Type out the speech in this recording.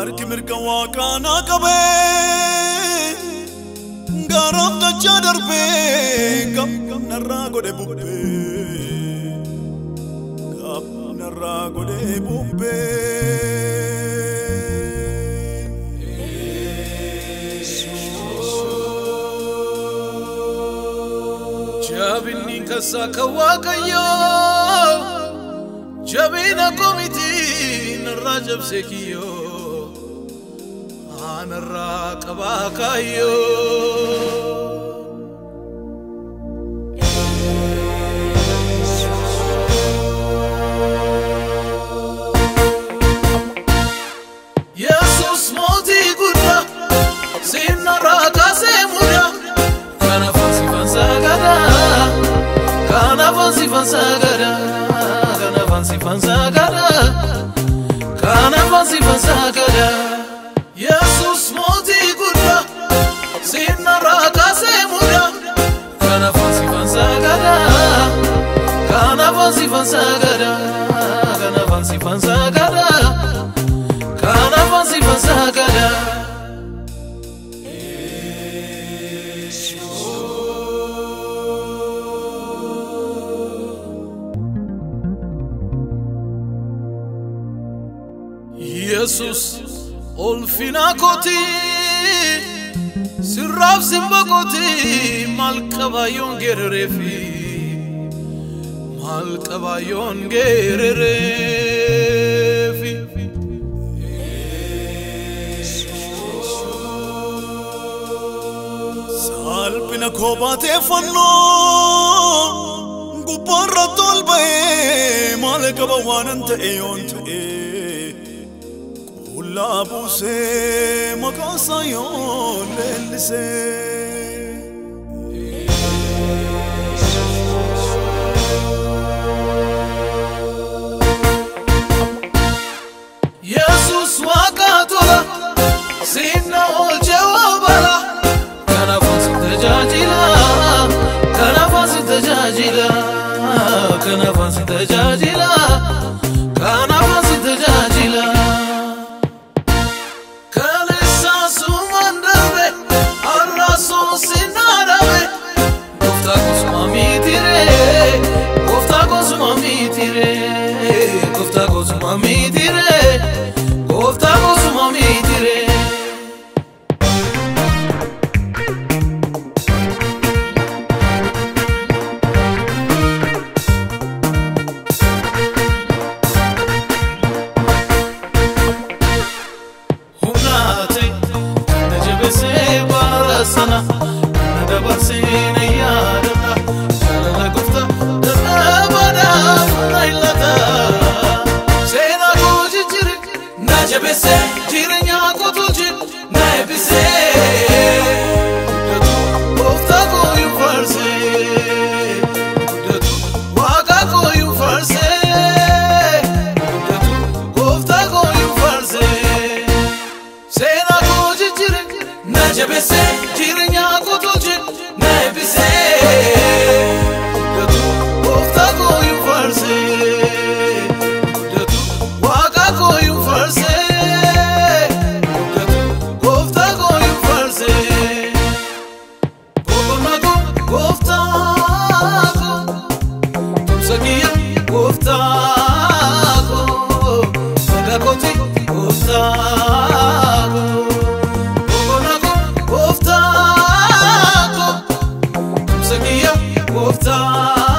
harki mirga waaqaana qabe garam dacha darbe gam narraa godhe bubbe gam narraa godhe bubbe jabinni kasa kawaqayo jabina komiti narajab sekiyo anarra qabakayo Jesus moti gudda sinara kasemuda kana fansi fansagada kana fansi fansagada kana fansi fansagada kana fansi fansagada Jesus moti gudda sinara kasemuda kana fansi fansagada kana fansi fansagada kana fansi fansagada kana fansi fansagada Jesus olfina koti sirraf simbakoti malqabayon gererefi malqabayon gererefi salpina kobate fanno gubarra tolbe malqabawanante eyonte la buse makasayon lelise Jesus waqatola sinna oljawabala kana fansi tajajila kana fansi tajajila kana fansi tajajila kana fansi tajajila Gofta